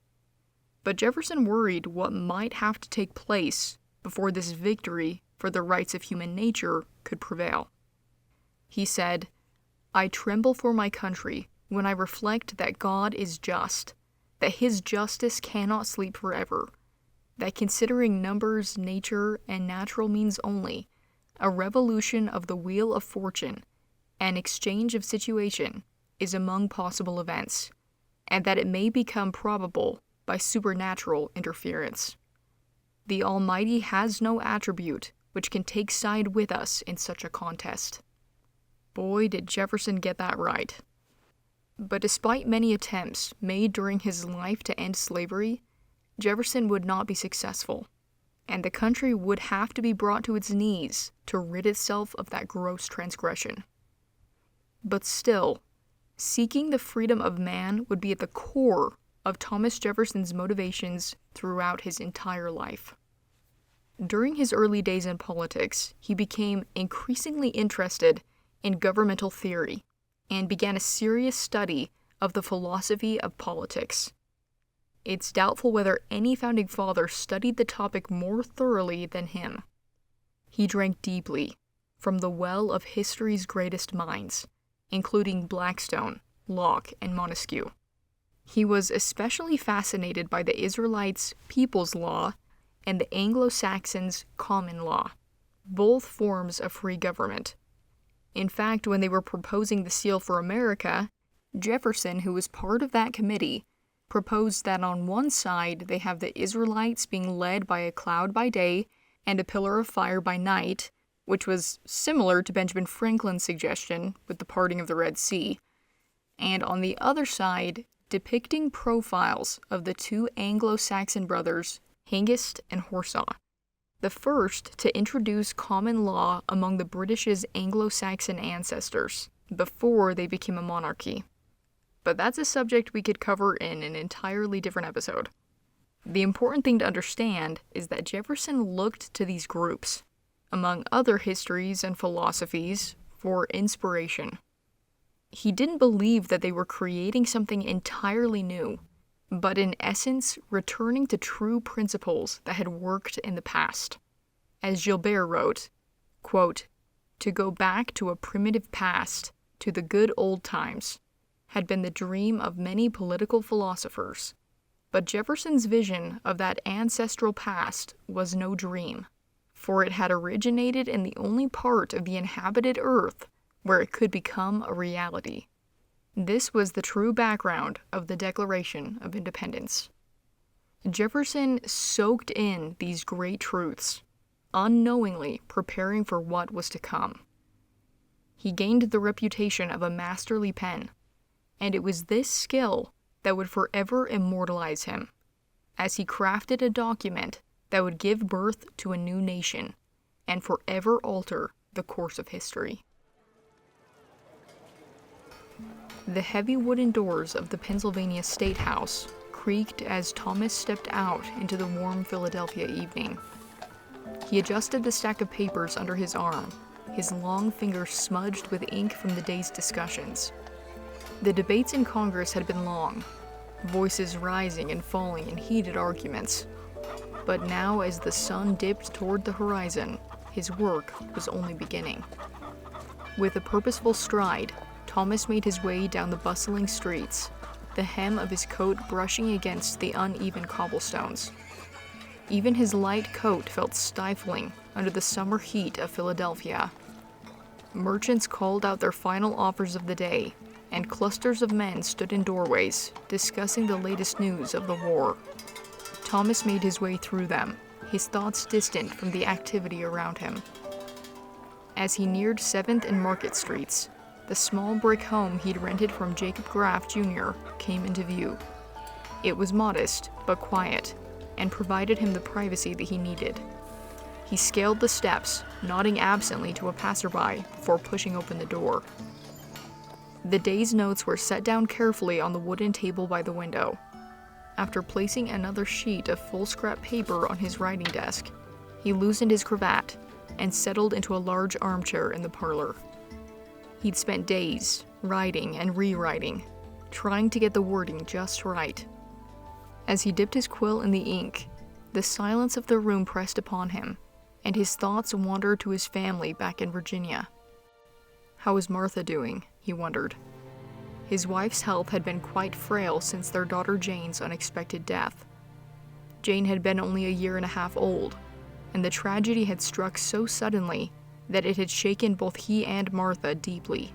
But Jefferson worried what might have to take place before this victory for the rights of human nature could prevail. He said, "I tremble for my country when I reflect that God is just, that his justice cannot sleep forever, that considering numbers, nature, and natural means only, a revolution of the wheel of fortune, an exchange of situation, is among possible events, and that it may become probable by supernatural interference. The Almighty has no attribute which can take side with us in such a contest. Boy, did Jefferson get that right. But despite many attempts made during his life to end slavery, Jefferson would not be successful, and the country would have to be brought to its knees to rid itself of that gross transgression. But still, seeking the freedom of man would be at the core of Thomas Jefferson's motivations throughout his entire life. During his early days in politics, he became increasingly interested in governmental theory and began a serious study of the philosophy of politics. It's doubtful whether any founding father studied the topic more thoroughly than him. He drank deeply from the well of history's greatest minds, including Blackstone, Locke, and Montesquieu. He was especially fascinated by the Israelites' people's law and the Anglo-Saxons' common law, both forms of free government. In fact, when they were proposing the seal for America, Jefferson, who was part of that committee, proposed that on one side they have the Israelites being led by a cloud by day and a pillar of fire by night, which was similar to Benjamin Franklin's suggestion with the parting of the Red Sea, and on the other side, depicting profiles of the two Anglo-Saxon brothers, Hengist and Horsa, the first to introduce common law among the British's Anglo-Saxon ancestors before they became a monarchy. But that's a subject we could cover in an entirely different episode. The important thing to understand is that Jefferson looked to these groups, among other histories and philosophies, for inspiration. He didn't believe that they were creating something entirely new, but in essence returning to true principles that had worked in the past. As Gilbert wrote, quote, "To go back to a primitive past, to the good old times, had been the dream of many political philosophers, but Jefferson's vision of that ancestral past was no dream, for it had originated in the only part of the inhabited earth where it could become a reality. This was the true background of the Declaration of Independence." Jefferson soaked in these great truths, unknowingly preparing for what was to come. He gained the reputation of a masterly pen, and it was this skill that would forever immortalize him, as he crafted a document that would give birth to a new nation and forever alter the course of history. The heavy wooden doors of the Pennsylvania State House creaked as Thomas stepped out into the warm Philadelphia evening. He adjusted the stack of papers under his arm, his long fingers smudged with ink from the day's discussions. The debates in Congress had been long, voices rising and falling in heated arguments. But now, as the sun dipped toward the horizon, his work was only beginning. With a purposeful stride, Thomas made his way down the bustling streets, the hem of his coat brushing against the uneven cobblestones. Even his light coat felt stifling under the summer heat of Philadelphia. Merchants called out their final offers of the day, and clusters of men stood in doorways, discussing the latest news of the war. Thomas made his way through them, his thoughts distant from the activity around him. As he neared 7th and Market Streets, the small brick home he'd rented from Jacob Graff Jr. came into view. It was modest, but quiet, and provided him the privacy that he needed. He scaled the steps, nodding absently to a passerby before pushing open the door. The day's notes were set down carefully on the wooden table by the window. After placing another sheet of foolscap paper on his writing desk, he loosened his cravat and settled into a large armchair in the parlor. He'd spent days writing and rewriting, trying to get the wording just right. As he dipped his quill in the ink, the silence of the room pressed upon him, and his thoughts wandered to his family back in Virginia. How was Martha doing? He wondered. His wife's health had been quite frail since their daughter Jane's unexpected death. Jane had been only a year and a half old, and the tragedy had struck so suddenly that it had shaken both he and Martha deeply.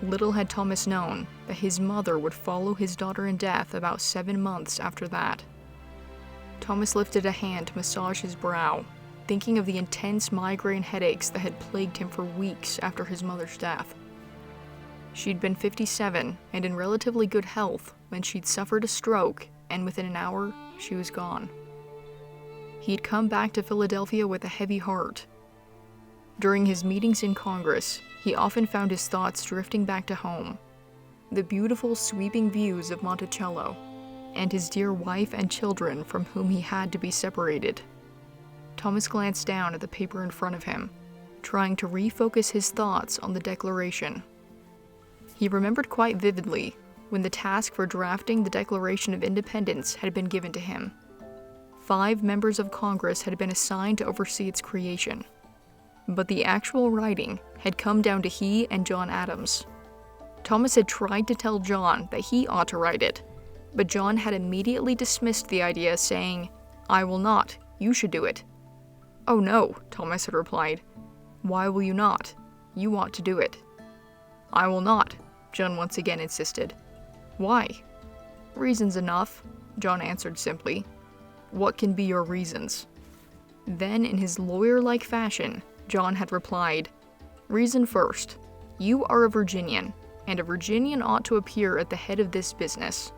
Little had Thomas known that his mother would follow his daughter in death about 7 months after that. Thomas lifted a hand to massage his brow, thinking of the intense migraine headaches that had plagued him for weeks after his mother's death. She'd been 57 and in relatively good health when she'd suffered a stroke, and within an hour, she was gone. He'd come back to Philadelphia with a heavy heart. During his meetings in Congress, he often found his thoughts drifting back to home, the beautiful sweeping views of Monticello, and his dear wife and children from whom he had to be separated. Thomas glanced down at the paper in front of him, trying to refocus his thoughts on the Declaration. He remembered quite vividly when the task for drafting the Declaration of Independence had been given to him. 5 members of Congress had been assigned to oversee its creation, but the actual writing had come down to he and John Adams. Thomas had tried to tell John that he ought to write it, but John had immediately dismissed the idea, saying, "I will not, you should do it." "Oh no," Thomas had replied. "Why will you not? You ought to do it." "I will not," John once again insisted. "Why?" "Reasons enough," John answered simply. "What can be your reasons?" Then, in his lawyer-like fashion, John had replied, "Reason first. You are a Virginian, and a Virginian ought to appear at the head of this business.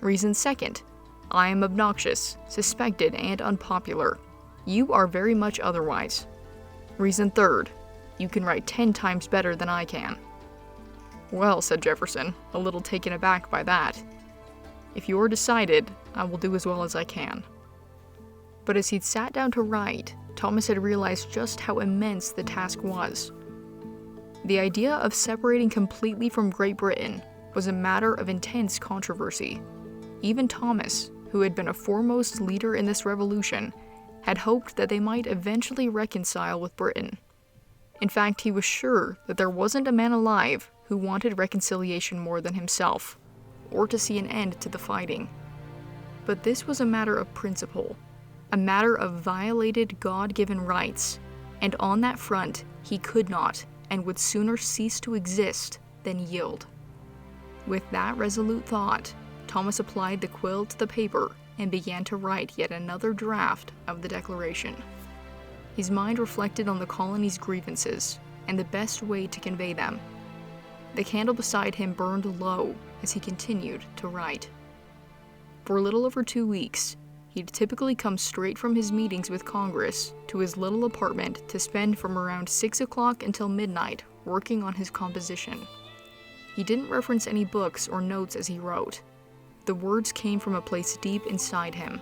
Reason second. I am obnoxious, suspected, and unpopular. You are very much otherwise. Reason third. You can write 10 times better than I can." "Well," said Jefferson, a little taken aback by that, "if you are decided, I will do as well as I can." But as he'd sat down to write, Thomas had realized just how immense the task was. The idea of separating completely from Great Britain was a matter of intense controversy. Even Thomas, who had been a foremost leader in this revolution, had hoped that they might eventually reconcile with Britain. In fact, he was sure that there wasn't a man alive who wanted reconciliation more than himself, or to see an end to the fighting. But this was a matter of principle, a matter of violated God-given rights, and on that front, he could not and would sooner cease to exist than yield. With that resolute thought, Thomas applied the quill to the paper and began to write yet another draft of the Declaration. His mind reflected on the colony's grievances and the best way to convey them. The candle beside him burned low as he continued to write. For a little over 2 weeks, he'd typically come straight from his meetings with Congress to his little apartment to spend from around 6 o'clock until midnight working on his composition. He didn't reference any books or notes as he wrote. The words came from a place deep inside him.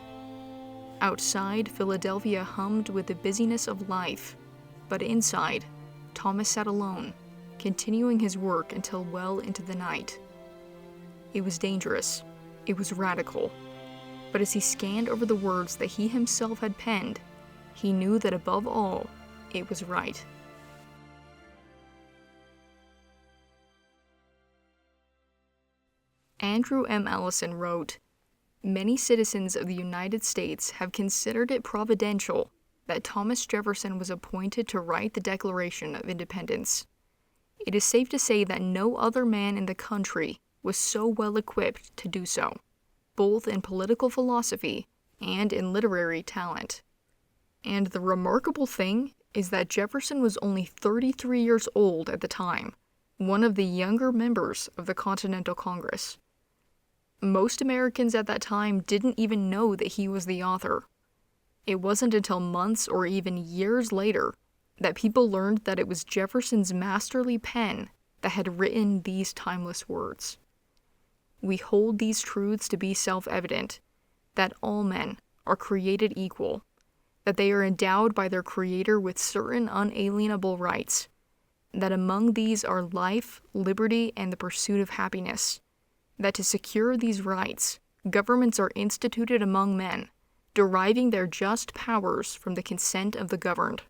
Outside, Philadelphia hummed with the busyness of life, but inside, Thomas sat alone, continuing his work until well into the night. It was dangerous. It was radical. But as he scanned over the words that he himself had penned, he knew that above all, it was right. Andrew M. Allison wrote, "Many citizens of the United States have considered it providential that Thomas Jefferson was appointed to write the Declaration of Independence. It is safe to say that no other man in the country was so well equipped to do so, both in political philosophy and in literary talent. And the remarkable thing is that Jefferson was only 33 years old at the time, one of the younger members of the Continental Congress. Most Americans at that time didn't even know that he was the author. It wasn't until months or even years later that people learned that it was Jefferson's masterly pen that had written these timeless words. We hold these truths to be self-evident, that all men are created equal, that they are endowed by their Creator with certain unalienable rights, that among these are life, liberty, and the pursuit of happiness, that to secure these rights, governments are instituted among men, deriving their just powers from the consent of the governed,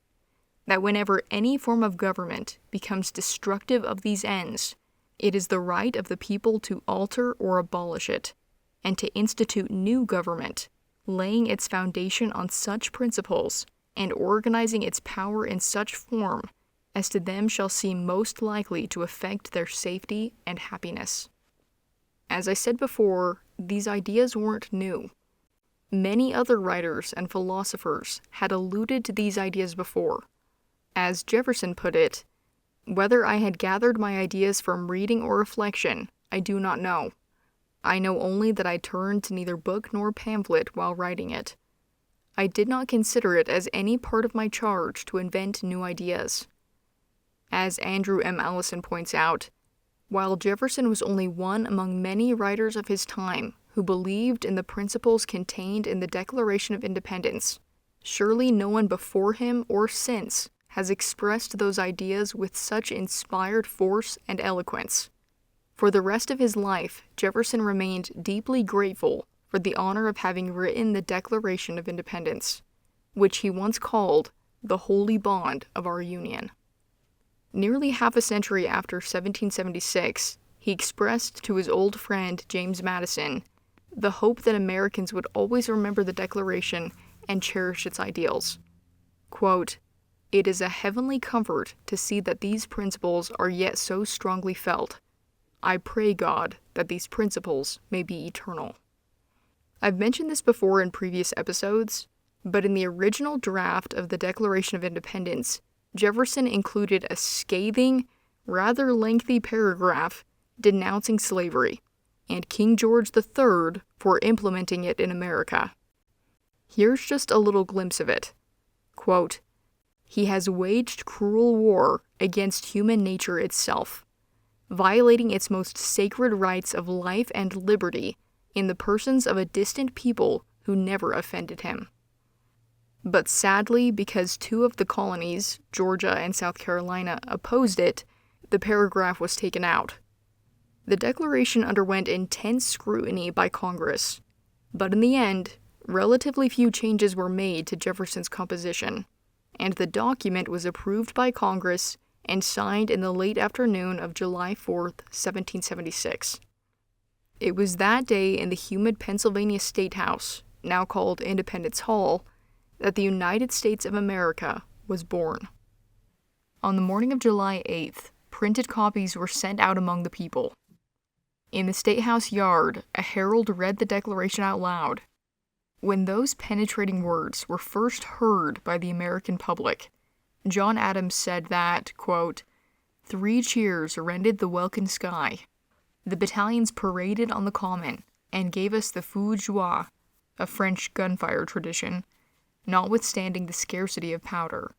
that whenever any form of government becomes destructive of these ends, It is the right of the people to alter or abolish it, and to institute new government, laying its foundation on such principles, and organizing its power in such form as to them shall seem most likely to affect their safety and happiness. As I said before, these ideas weren't new. Many other writers and philosophers had alluded to these ideas before. As Jefferson put it, "Whether I had gathered my ideas from reading or reflection, I do not know. I know only that I turned to neither book nor pamphlet while writing it. I did not consider it as any part of my charge to invent new ideas." As Andrew M. Allison points out, while Jefferson was only one among many writers of his time who believed in the principles contained in the Declaration of Independence, surely no one before him or since has expressed those ideas with such inspired force and eloquence. For the rest of his life, Jefferson remained deeply grateful for the honor of having written the Declaration of Independence, which he once called the holy bond of our Union. Nearly half a century after 1776, he expressed to his old friend James Madison the hope that Americans would always remember the Declaration and cherish its ideals. Quote, "It is a heavenly comfort to see that these principles are yet so strongly felt. I pray God that these principles may be eternal." I've mentioned this before in previous episodes, but in the original draft of the Declaration of Independence, Jefferson included a scathing, rather lengthy paragraph denouncing slavery, and King George III for implementing it in America. Here's just a little glimpse of it. Quote, "He has waged cruel war against human nature itself, violating its most sacred rights of life and liberty in the persons of a distant people who never offended him." But sadly, because two of the colonies, Georgia and South Carolina, opposed it, the paragraph was taken out. The Declaration underwent intense scrutiny by Congress, but in the end, relatively few changes were made to Jefferson's composition, and the document was approved by Congress and signed in the late afternoon of July 4th, 1776. It was that day in the humid Pennsylvania State House, now called Independence Hall, that the United States of America was born. On the morning of July 8th, printed copies were sent out among the people. In the State House yard, a herald read the Declaration out loud. When those penetrating words were first heard by the American public, John Adams said that, quote, "3 cheers rended the welkin sky. The battalions paraded on the common and gave us the feu de joie, a French gunfire tradition, notwithstanding the scarcity of powder.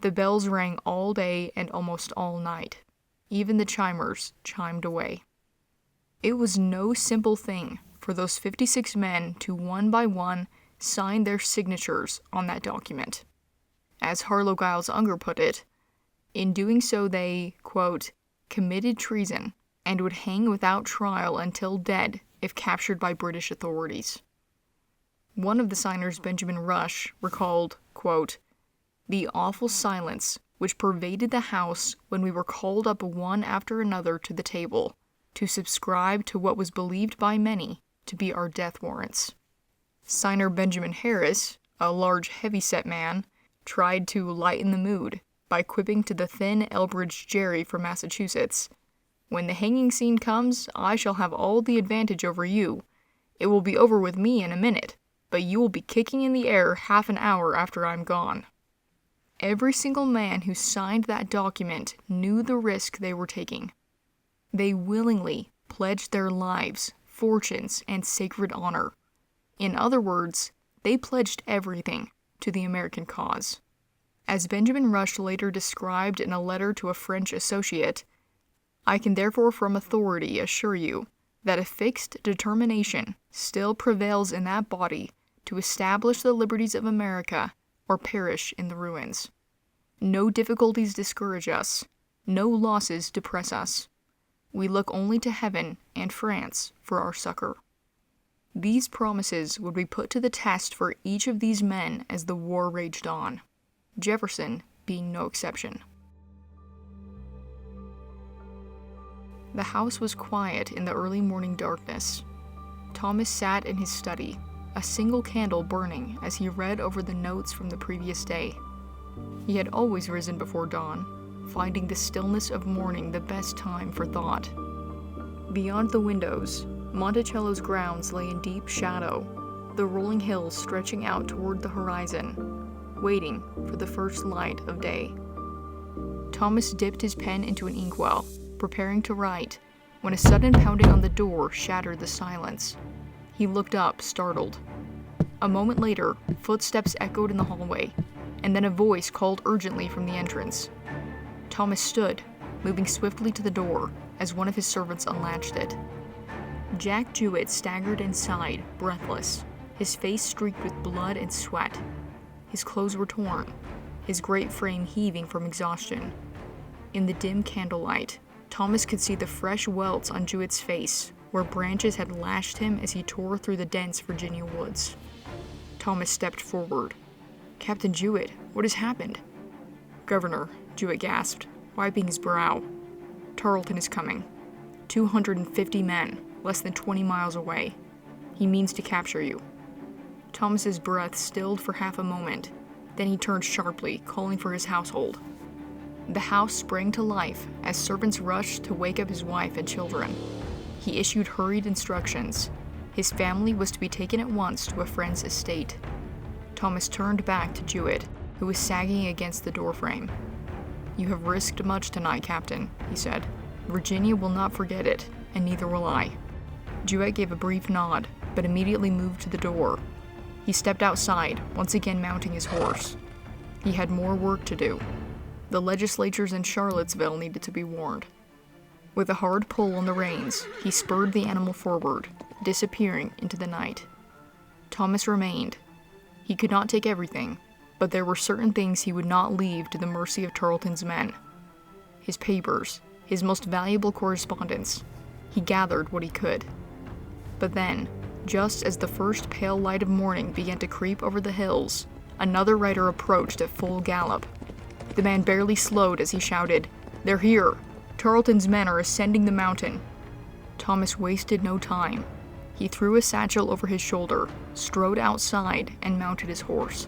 The bells rang all day and almost all night. Even the chimers chimed away." It was no simple thing for those 56 men to one by one sign their signatures on that document. As Harlow Giles Unger put it, in doing so they, quote, "committed treason and would hang without trial until dead if captured by British authorities." One of the signers, Benjamin Rush, recalled, quote, "The awful silence which pervaded the house when we were called up one after another to the table to subscribe to what was believed by many to be our death warrants." Signer Benjamin Harris, a large heavy-set man, tried to lighten the mood by quipping to the thin Elbridge Gerry from Massachusetts, "When the hanging scene comes, I shall have all the advantage over you. It will be over with me in a minute, but you will be kicking in the air half an hour after I'm gone." Every single man who signed that document knew the risk they were taking. They willingly pledged their lives, fortunes, and sacred honor. In other words, they pledged everything to the American cause. As Benjamin Rush later described in a letter to a French associate, "I can therefore from authority assure you that a fixed determination still prevails in that body to establish the liberties of America or perish in the ruins. No difficulties discourage us, no losses depress us. We look only to heaven and France for our succor." These promises would be put to the test for each of these men as the war raged on, Jefferson being no exception. The house was quiet in the early morning darkness. Thomas sat in his study, a single candle burning as he read over the notes from the previous day. He had always risen before dawn, finding the stillness of morning the best time for thought. Beyond the windows, Monticello's grounds lay in deep shadow, the rolling hills stretching out toward the horizon, waiting for the first light of day. Thomas dipped his pen into an inkwell, preparing to write, when a sudden pounding on the door shattered the silence. He looked up, startled. A moment later, footsteps echoed in the hallway, and then a voice called urgently from the entrance. Thomas stood, moving swiftly to the door, as one of his servants unlatched it. Jack Jewett staggered inside, breathless, his face streaked with blood and sweat. His clothes were torn, his great frame heaving from exhaustion. In the dim candlelight, Thomas could see the fresh welts on Jewett's face, where branches had lashed him as he tore through the dense Virginia woods. Thomas stepped forward. "Captain Jewett, what has happened?" "Governor," Jewett gasped, wiping his brow. "Tarleton is coming. 250 men, less than 20 miles away. He means to capture you." Thomas's breath stilled for half a moment. Then he turned sharply, calling for his household. The house sprang to life as servants rushed to wake up his wife and children. He issued hurried instructions. His family was to be taken at once to a friend's estate. Thomas turned back to Jewett, who was sagging against the doorframe. "You have risked much tonight, Captain," he said. "Virginia will not forget it, and neither will I." Jewett gave a brief nod, but immediately moved to the door. He stepped outside, once again mounting his horse. He had more work to do. The legislatures in Charlottesville needed to be warned. With a hard pull on the reins, he spurred the animal forward, disappearing into the night. Thomas remained. He could not take everything, but there were certain things he would not leave to the mercy of Tarleton's men. His papers, his most valuable correspondence. He gathered what he could. But then, just as the first pale light of morning began to creep over the hills, another rider approached at full gallop. The man barely slowed as he shouted, "They're here! Tarleton's men are ascending the mountain!" Thomas wasted no time. He threw a satchel over his shoulder, strode outside, and mounted his horse.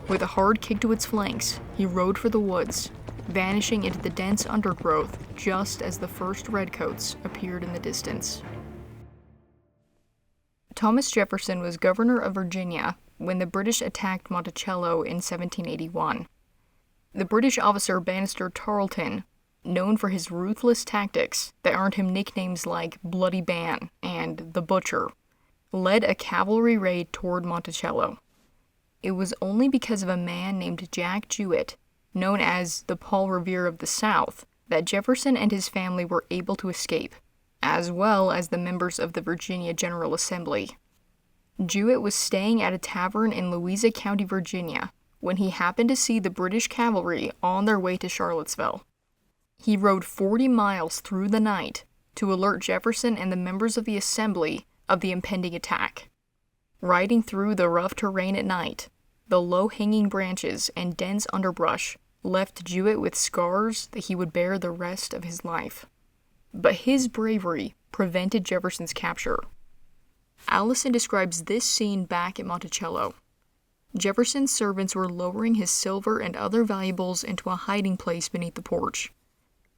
With a hard kick to its flanks, he rode for the woods, vanishing into the dense undergrowth just as the first redcoats appeared in the distance. Thomas Jefferson was governor of Virginia when the British attacked Monticello in 1781. The British officer Banastre Tarleton, known for his ruthless tactics that earned him nicknames like Bloody Ban and the Butcher, led a cavalry raid toward Monticello. It was only because of a man named Jack Jewett, known as the Paul Revere of the South, that Jefferson and his family were able to escape, as well as the members of the Virginia General Assembly. Jewett was staying at a tavern in Louisa County, Virginia, when he happened to see the British cavalry on their way to Charlottesville. He rode 40 miles through the night to alert Jefferson and the members of the Assembly of the impending attack. Riding through the rough terrain at night, the low-hanging branches and dense underbrush left Jewett with scars that he would bear the rest of his life. But his bravery prevented Jefferson's capture. Allison describes this scene back at Monticello. Jefferson's servants were lowering his silver and other valuables into a hiding place beneath the porch.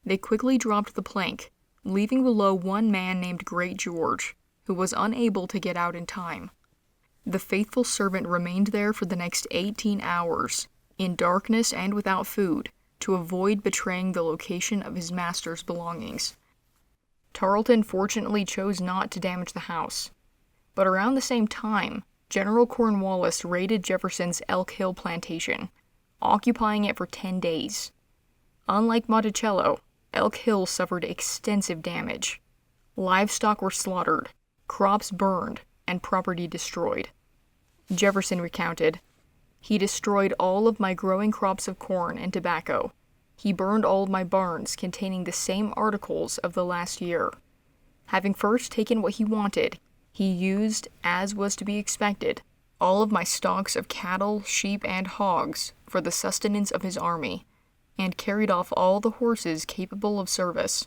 They quickly dropped the plank, leaving below one man named Great George, who was unable to get out in time. The faithful servant remained there for the next 18 hours, in darkness and without food, to avoid betraying the location of his master's belongings. Tarleton fortunately chose not to damage the house. But around the same time, General Cornwallis raided Jefferson's Elk Hill plantation, occupying it for 10 days. Unlike Monticello, Elk Hill suffered extensive damage. Livestock were slaughtered, crops burned, and property destroyed. Jefferson recounted, "He destroyed all of my growing crops of corn and tobacco. He burned all of my barns containing the same articles of the last year. Having first taken what he wanted, he used, as was to be expected, all of my stocks of cattle, sheep, and hogs for the sustenance of his army, and carried off all the horses capable of service.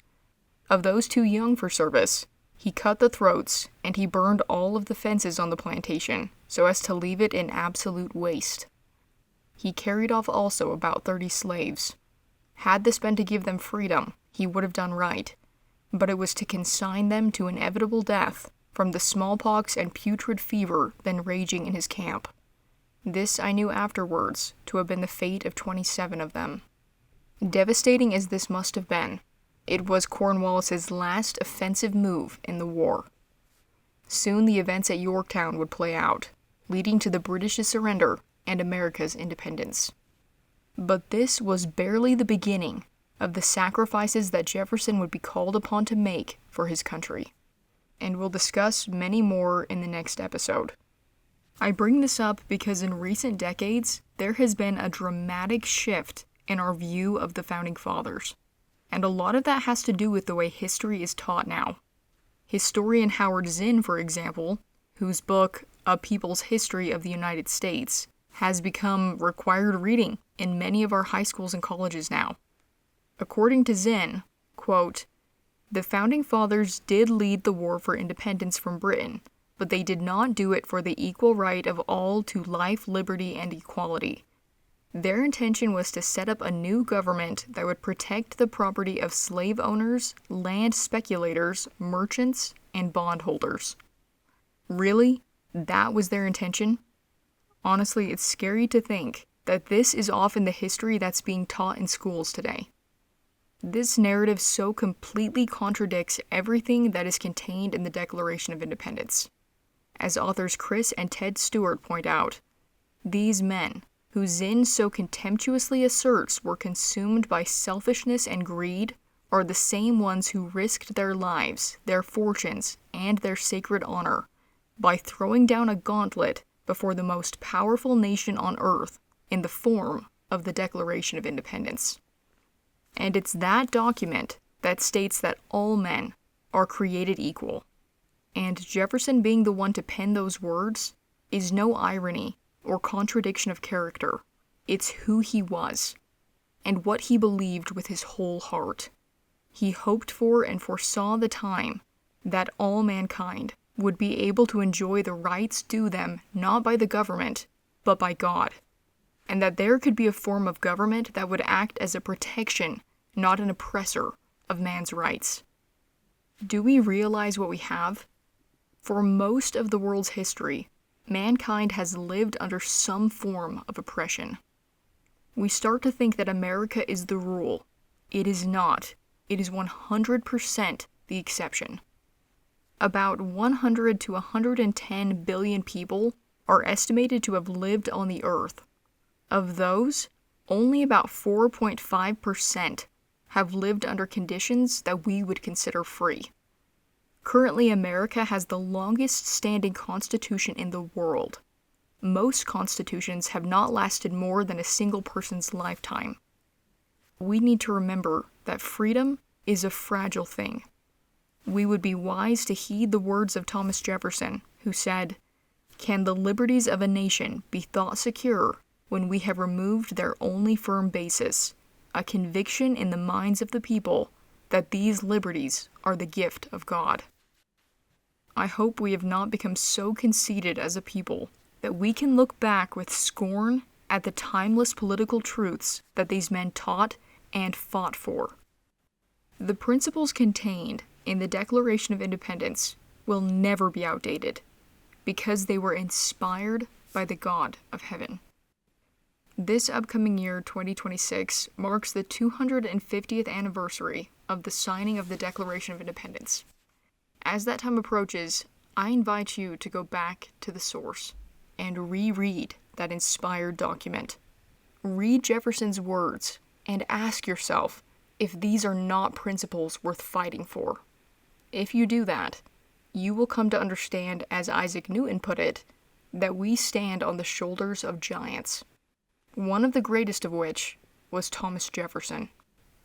Of those too young for service, he cut the throats and he burned all of the fences on the plantation so as to leave it in absolute waste. He carried off also about 30 slaves. Had this been to give them freedom, he would have done right, but it was to consign them to inevitable death from the smallpox and putrid fever then raging in his camp. This I knew afterwards to have been the fate of 27 of them. Devastating as this must have been, it was Cornwallis's last offensive move in the war. Soon the events at Yorktown would play out, leading to the British surrender and America's independence. But this was barely the beginning of the sacrifices that Jefferson would be called upon to make for his country. And we'll discuss many more in the next episode. I bring this up because in recent decades, there has been a dramatic shift in our view of the Founding Fathers. And a lot of that has to do with the way history is taught now. Historian Howard Zinn, for example, whose book, A People's History of the United States, has become required reading in many of our high schools and colleges now. According to Zinn, quote, "The Founding Fathers did lead the war for independence from Britain, but they did not do it for the equal right of all to life, liberty, and equality. Their intention was to set up a new government that would protect the property of slave owners, land speculators, merchants, and bondholders." Really? That was their intention? Honestly, it's scary to think that this is often the history that's being taught in schools today. This narrative so completely contradicts everything that is contained in the Declaration of Independence. As authors Chris and Ted Stewart point out, these men, who Zinn so contemptuously asserts were consumed by selfishness and greed, are the same ones who risked their lives, their fortunes, and their sacred honor by throwing down a gauntlet before the most powerful nation on earth in the form of the Declaration of Independence. And it's that document that states that all men are created equal. And Jefferson being the one to pen those words is no irony or contradiction of character. It's who he was, and what he believed with his whole heart. He hoped for and foresaw the time that all mankind would be able to enjoy the rights due them not by the government, but by God, and that there could be a form of government that would act as a protection, not an oppressor, of man's rights. Do we realize what we have? For most of the world's history, mankind has lived under some form of oppression. We start to think that America is the rule. It is not. It is 100% the exception. About 100 to 110 billion people are estimated to have lived on the earth. Of those, only about 4.5% have lived under conditions that we would consider free. Currently, America has the longest standing constitution in the world. Most constitutions have not lasted more than a single person's lifetime. We need to remember that freedom is a fragile thing. We would be wise to heed the words of Thomas Jefferson, who said, "Can the liberties of a nation be thought secure when we have removed their only firm basis, a conviction in the minds of the people that these liberties are the gift of God?" I hope we have not become so conceited as a people that we can look back with scorn at the timeless political truths that these men taught and fought for. The principles contained in the Declaration of Independence will never be outdated, because they were inspired by the God of heaven. This upcoming year, 2026, marks the 250th anniversary of the signing of the Declaration of Independence. As that time approaches, I invite you to go back to the source and reread that inspired document. Read Jefferson's words and ask yourself if these are not principles worth fighting for. If you do that, you will come to understand, as Isaac Newton put it, that we stand on the shoulders of giants, one of the greatest of which was Thomas Jefferson,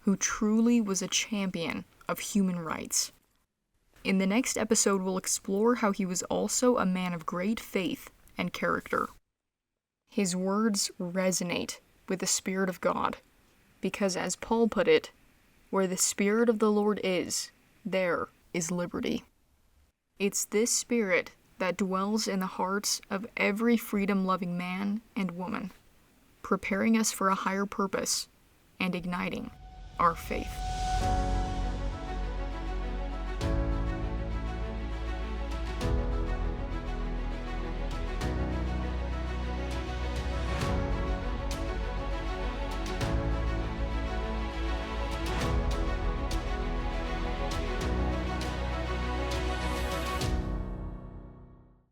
who truly was a champion of human rights. In the next episode, we'll explore how he was also a man of great faith and character. His words resonate with the Spirit of God, because as Paul put it, "Where the Spirit of the Lord is, there is liberty. It's this spirit that dwells in the hearts of every freedom-loving man and woman, preparing us for a higher purpose and igniting our faith.